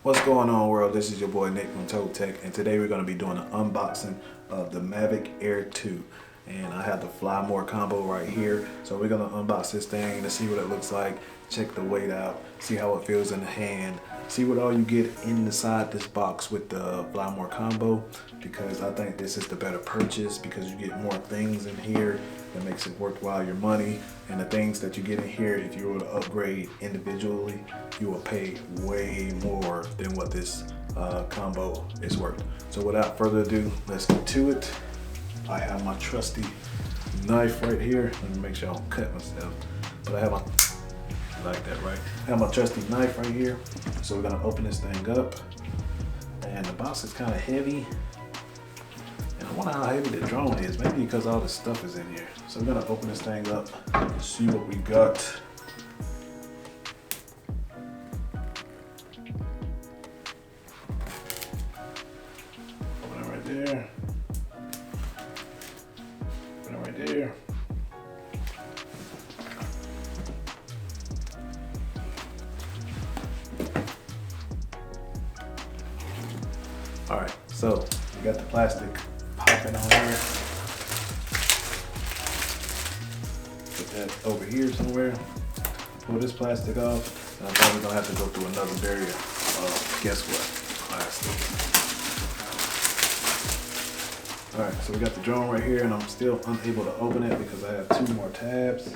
What's going on, world? This is your boy Nick from Toe Tech, and today we're going to be doing an unboxing of the Mavic Air 2. And I have the Fly More combo right here, so we're going to unbox this thing to see what it looks like, check the weight out, see how it feels in the hand, see what all you get inside this box with the Fly More combo, because I think this is the better purchase because you get more things in here that makes it worthwhile your money. And the things that you get in here, if you were to upgrade individually, you will pay way more than what this combo is worth. So without further ado, let's get to it. I have my trusty knife right here. Let me make sure I don't cut myself. But I have my, like that, right? I have my trusty knife right here. So we're gonna open this thing up. And the box is kind of heavy. And I wonder how heavy the drone is. Maybe because all this stuff is in here. So we're gonna open this thing up and see what we got. Open it right there. Open it right there. All right, so we got the plastic popping on there. Put that over here somewhere. Pull this plastic off. And I'm probably gonna have to go through another barrier of, guess what? Plastic. All right, so we got the drone right here, and I'm still unable to open it because I have 2 more tabs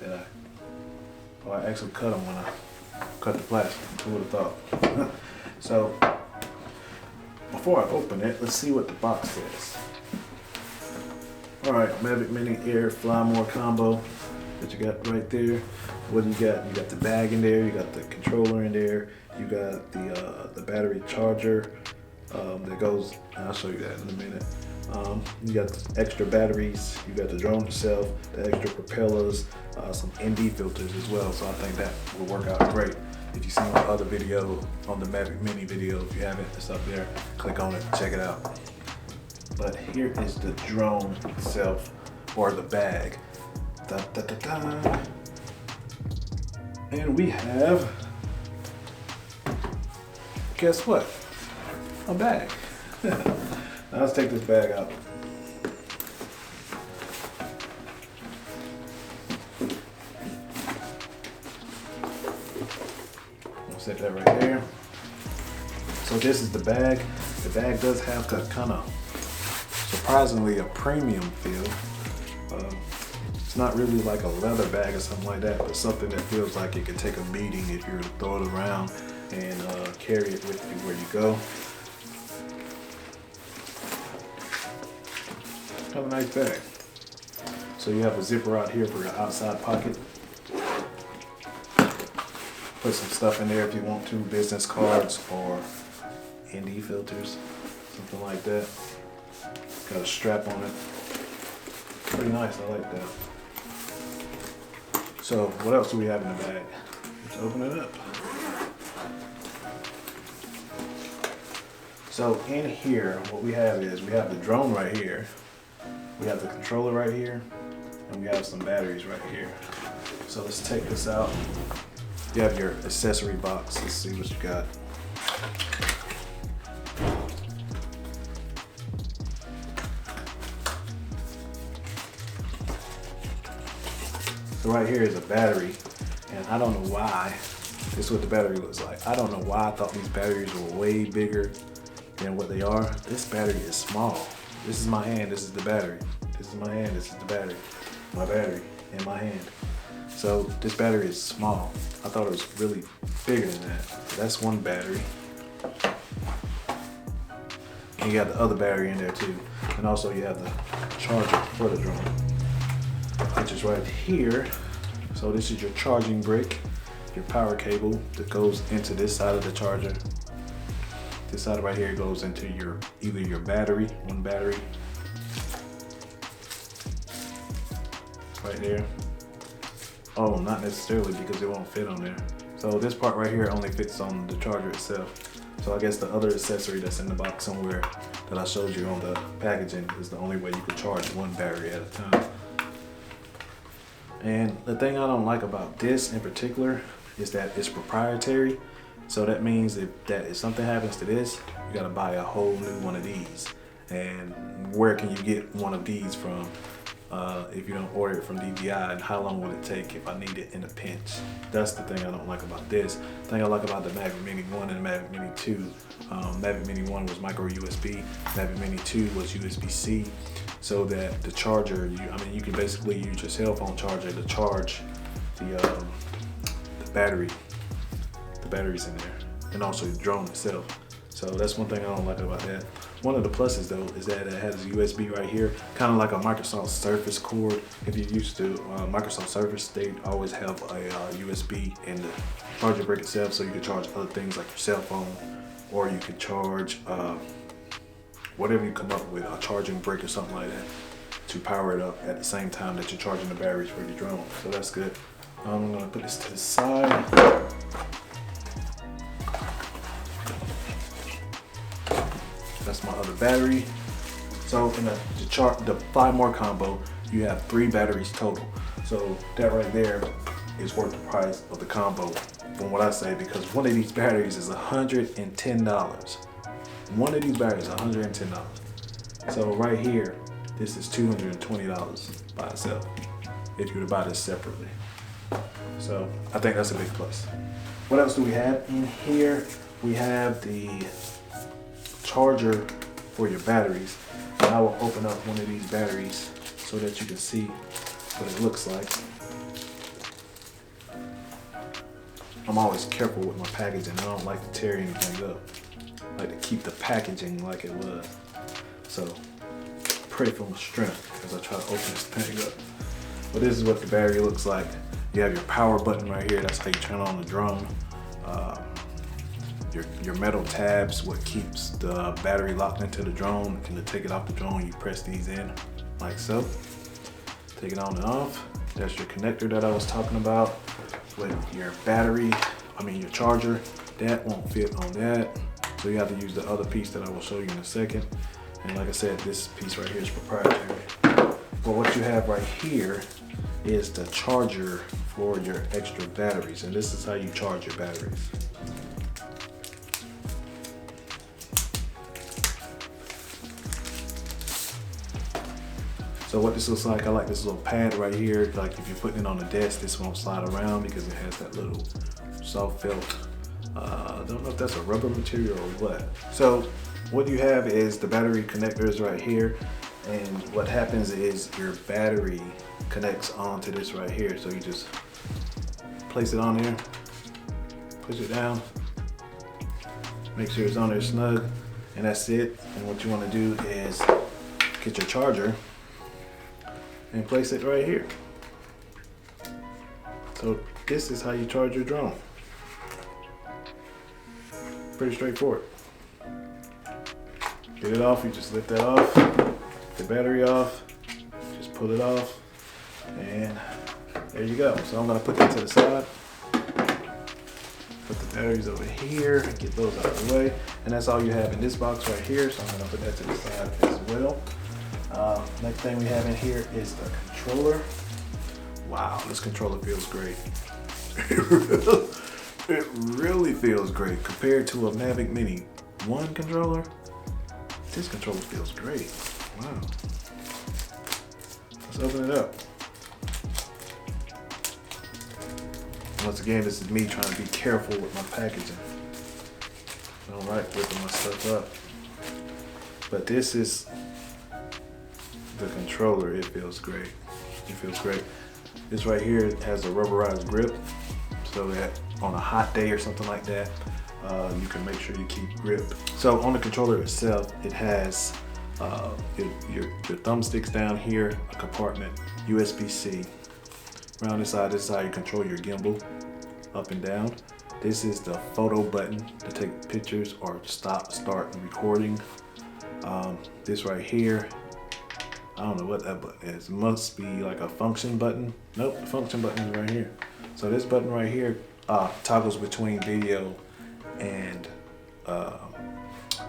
that I actually cut them when I cut the plastic. Who would have thought? So before I open it, let's see what the box says. All right, Mavic Mini Air Fly More combo that you got right there. What do you got? You got the bag in there. You got the controller in there. You got the battery charger that goes. I'll show you that in a minute. You got the extra batteries. You got the drone itself, the extra propellers, some ND filters as well. So I think that will work out great. If you've seen the other video on the Mavic Mini video, if you haven't, it's up there. Click on it, check it out. But here is the drone itself, or the bag. Da, da, da, da. And we have, guess what? A bag. Now let's take this bag out. Set that right there. So this is the bag. The bag does have the kind of surprisingly a premium feel. It's not really like a leather bag or something like that, but something that feels like it could take a beating if you were to throw it around and carry it with you where you go. Kind of a nice bag. So you have a zipper out here for your outside pocket. Put some stuff in there if you want to, business cards or ND filters, something like that. Got a strap on it. Pretty nice, I like that. So what else do we have in the bag? Let's open it up. So in here, what we have is, we have the drone right here, we have the controller right here, and we have some batteries right here. So let's take this out. You have your accessory box. Let's see what you got. So right here is a battery, and I don't know why. This is what the battery looks like. I don't know why I thought these batteries were way bigger than what they are. This battery is small. This is my hand, this is the battery. This is my hand, this is the battery. My battery in my hand. So this battery is small. I thought it was really bigger than that. So that's one battery. And you got the other battery in there too. And also you have the charger for the drone, which is right here. So this is your charging brick, your power cable that goes into this side of the charger. This side right here goes into your, either your battery, one battery, right there. Oh, not necessarily, because it won't fit on there. So this part right here only fits on the charger itself. So I guess the other accessory that's in the box somewhere that I showed you on the packaging is the only way you can charge one battery at a time. And the thing I don't like about this in particular is that it's proprietary. So that means if something happens to this, you gotta buy a whole new one of these. And where can you get one of these from if you don't order it from DVI, and how long will it take if I need it in a pinch? That's the thing I don't like about this. The thing I like about the Mavic Mini 1 and the Mavic Mini 2, Mavic Mini 1 was micro USB, Mavic Mini 2 was USB-C, so that the charger, you can basically use your cell phone charger to charge the battery. The battery's in there, and also the drone itself. So that's one thing I don't like about that. One of the pluses though is that it has a USB right here, kind of like a Microsoft Surface cord. If you're used to Microsoft Surface, they always have a USB in the charger brick itself, so you can charge other things like your cell phone, or you can charge whatever you come up with, a charging brick or something like that, to power it up at the same time that you're charging the batteries for your drone. So that's good. I'm gonna put this to the side. That's my other battery. So in the Fly More combo, you have 3 batteries total. So that right there is worth the price of the combo, from what I say, because one of these batteries is $110. One of these batteries is $110. So right here, this is $220 by itself if you were to buy this separately. So I think that's a big plus. What else do we have in here? We have the charger for your batteries. And I will open up one of these batteries so that you can see what it looks like. I'm always careful with my packaging. I don't like to tear anything up. I like to keep the packaging like it was. So pray for my strength as I try to open this thing up. But this is what the battery looks like. You have your power button right here. That's how you turn on the drone. Your metal tabs, what keeps the battery locked into the drone. And to take it off the drone, you press these in like so. Take it on and off. That's your connector that I was talking about with your battery, your charger. That won't fit on that. So you have to use the other piece that I will show you in a second. And like I said, this piece right here is proprietary. But what you have right here is the charger for your extra batteries. And this is how you charge your batteries. So what this looks like, I like this little pad right here. Like if you're putting it on the desk, this won't slide around because it has that little soft felt. I don't know if that's a rubber material or what. So what you have is the battery connectors right here. And what happens is your battery connects onto this right here. So you just place it on there, push it down, make sure it's on there snug, and that's it. And what you want to do is get your charger and place it right here. So this is how you charge your drone. Pretty straightforward. Get it off, you just lift that off, the battery off, just pull it off, and there you go. So I'm gonna put that to the side. Put the batteries over here and get those out of the way. And that's all you have in this box right here. So I'm gonna put that to the side as well. Next thing we have in here is the controller. Wow, this controller feels great. It really feels great compared to a Mavic Mini 1 controller. This controller feels great. Wow. Let's open it up. Once again, this is me trying to be careful with my packaging. I don't like ripping my stuff up. But this is the controller. It feels great. It feels great. This right here has a rubberized grip so that on a hot day or something like that, you can make sure you keep grip. So on the controller itself, it has your thumbsticks down here, a compartment, USB-C. Around this side you control your gimbal up and down. This is the photo button to take pictures or stop, start recording. This right here, I don't know what that button is. It must be like a function button. Nope, the function button is right here. So this button right here toggles between video and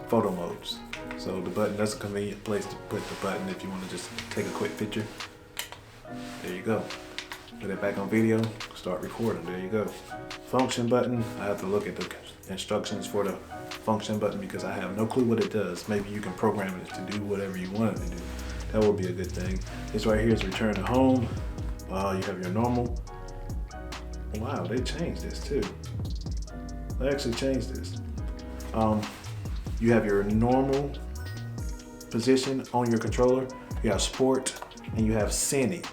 photo modes. So the button, that's a convenient place to put the button if you want to just take a quick picture. There you go. Put it back on video, start recording. There you go. Function button. I have to look at the instructions for the function button because I have no clue what it does. Maybe you can program it to do whatever you want it to do. That would be a good thing. This right here is return to home. You have your normal. Wow, they changed this too. They actually changed this. You have your normal position on your controller. You have sport and you have cine.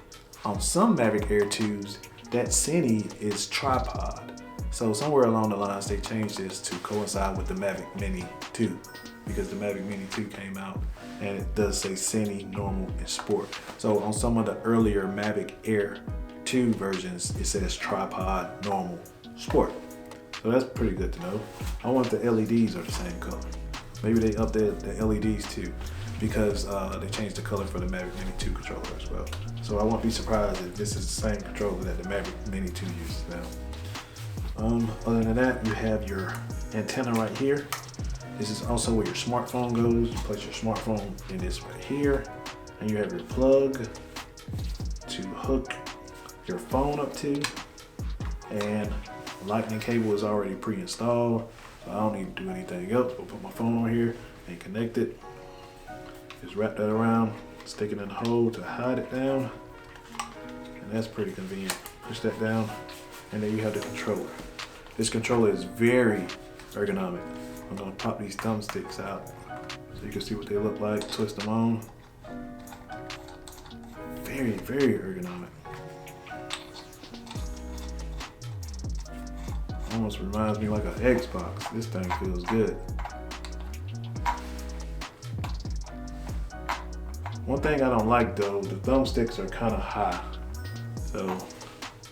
On some Mavic Air 2s, that cine is tripod. So somewhere along the lines, they changed this to coincide with the Mavic Mini 2 because the Mavic Mini 2 came out and it does say cine, normal, and sport. So on some of the earlier Mavic Air 2 versions, it says tripod, normal, sport. So that's pretty good to know. I want the LEDs are the same color. Maybe they updated the LEDs too because they changed the color for the Mavic Mini 2 controller as well. So I won't be surprised if this is the same controller that the Mavic Mini 2 uses now. Other than that, you have your antenna right here. This is also where your smartphone goes. You place your smartphone in this right here, and you have your plug to hook your phone up to, and the lightning cable is already pre-installed, so I don't need to do anything else. I'll put my phone on here and connect it. Just wrap that around, stick it in the hole to hide it down, and that's pretty convenient. Push that down, and then you have the controller. This controller is very ergonomic. I'm gonna pop these thumbsticks out so you can see what they look like, twist them on. Very, very ergonomic. Almost reminds me like an Xbox. This thing feels good. One thing I don't like though, the thumbsticks are kind of high. So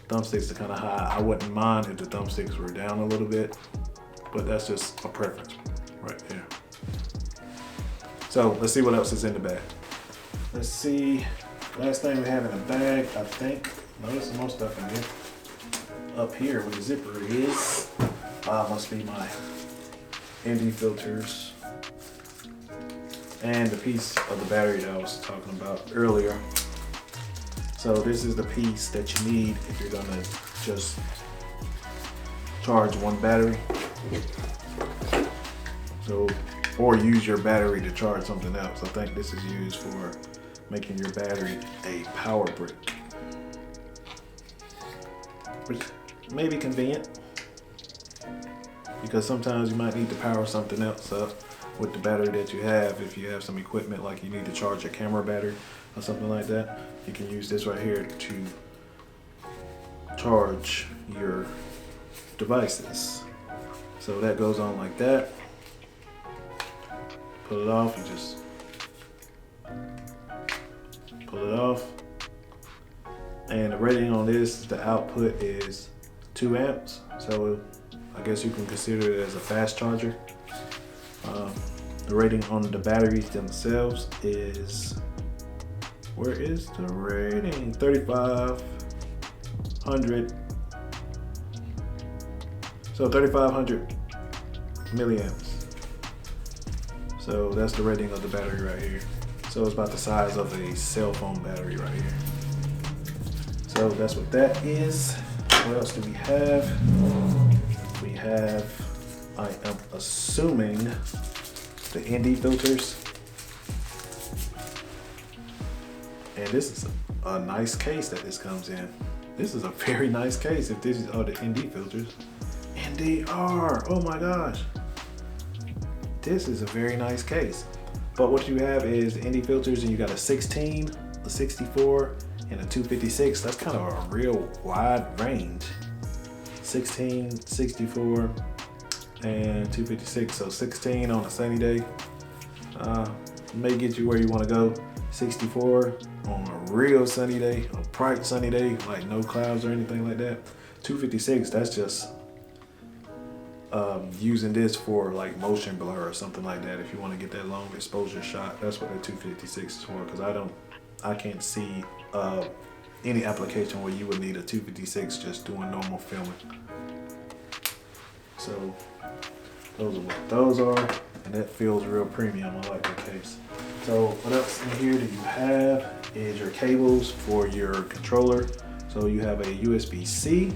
thumbsticks are kind of high. I wouldn't mind if the thumbsticks were down a little bit, but that's just a preference right there. So let's see what else is in the bag. Let's see, last thing we have in the bag, I think, no, there's some more stuff in here. Up here where the zipper is, must be my ND filters and the piece of the battery that I was talking about earlier. So this is the piece that you need if you're gonna just charge one battery. So, or use your battery to charge something else. I think this is used for making your battery a power brick, which may be convenient because sometimes you might need to power something else up with the battery that you have. If you have some equipment like you need to charge a camera battery or something like that, you can use this right here to charge your devices. So that goes on like that. Pull it off, you just pull it off. And the rating on this, the output is 2 amps. So I guess you can consider it as a fast charger. The rating on the batteries themselves is, where is the rating? 3,500. So 3,500 milliamps. So that's the rating of the battery right here. So it's about the size of a cell phone battery right here. So that's what that is. What else do we have? We have, I am assuming, the ND filters. And this is a nice case that this comes in. This is a very nice case if these are the ND filters. And they are, oh my gosh. This is a very nice case. But what you have is the ND filters, and you got a 16, a 64, and a 256. That's kind of a real wide range. 16, 64, and 256. So 16 on a sunny day may get you where you want to go. 64 on a real sunny day, a bright sunny day, like no clouds or anything like that. 256, that's just using this for like motion blur or something like that. If you want to get that long exposure shot, that's what the 256 is for. Because I can't see any application where you would need a 256 just doing normal filming. So those are what those are, and that feels real premium. I like the case. So what else in here do you have is your cables for your controller. So you have a USB-C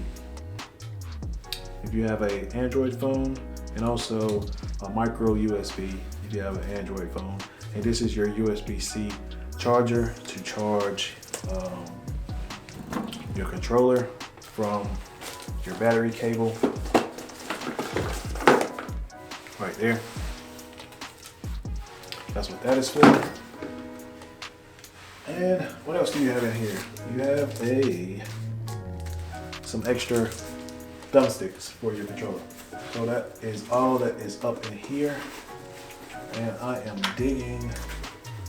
if you have an Android phone, and also a micro USB if you have an Android phone. And this is your USB-C charger to charge your controller from your battery cable right there. That's what that is for. And what else do you have in here? You have some extra thumbsticks for your controller. So that is all that is up in here. And I am digging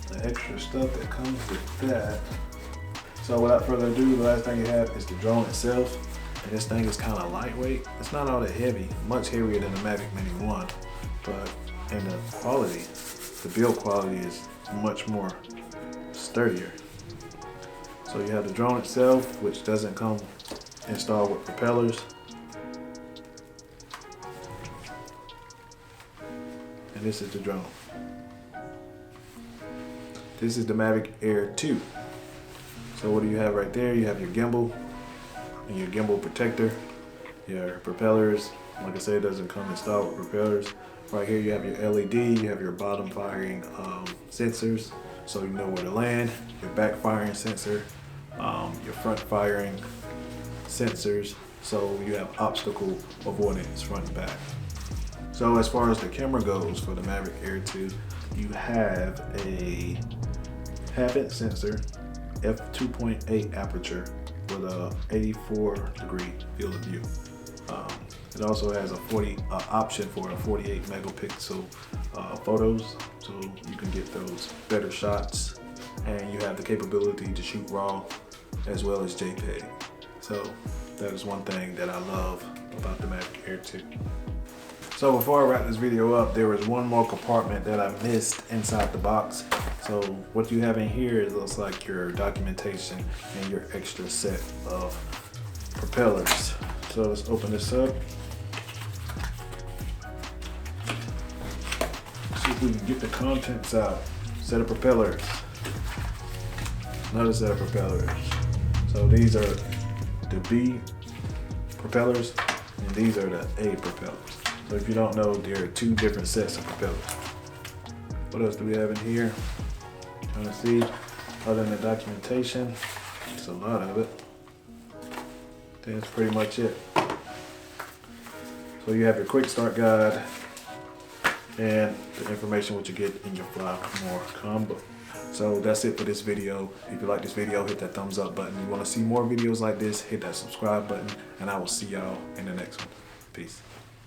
the extra stuff that comes with that. So without further ado, the last thing you have is the drone itself. And this thing is kind of lightweight. It's not all that heavy, much heavier than the Mavic Mini 1. But in the quality, the build quality is much more sturdier. So you have the drone itself, which doesn't come installed with propellers. And this is the drone. This is the Mavic Air 2. So what do you have right there? You have your gimbal and your gimbal protector, your propellers. Like I said, it doesn't come installed with propellers. Right here you have your LED, you have your bottom firing sensors, so you know where to land, your back firing sensor, your front firing sensors, so you have obstacle avoidance front and back. So as far as the camera goes for the Mavic Air 2, you have a half-inch sensor, f2.8 aperture with a 84-degree field of view. It also has a option for a 48 megapixel photos, so you can get those better shots, and you have the capability to shoot RAW as well as JPEG. So that is one thing that I love about the Mavic Air 2. So before I wrap this video up, there was one more compartment that I missed inside the box. So what you have in here looks like your documentation and your extra set of propellers. So let's open this up. See if we can get the contents out. Set of propellers. Another set of propellers. So these are the B propellers and these are the A propellers. So if you don't know, there are two different sets of propellers. What else do we have in here? Trying to see, other than the documentation, it's a lot of it. That's pretty much it. So you have your quick start guide and the information what you get in your Fly More combo. So that's it for this video. If you like this video, hit that thumbs up button. If you want to see more videos like this, hit that subscribe button, and I will see y'all in the next one. Peace.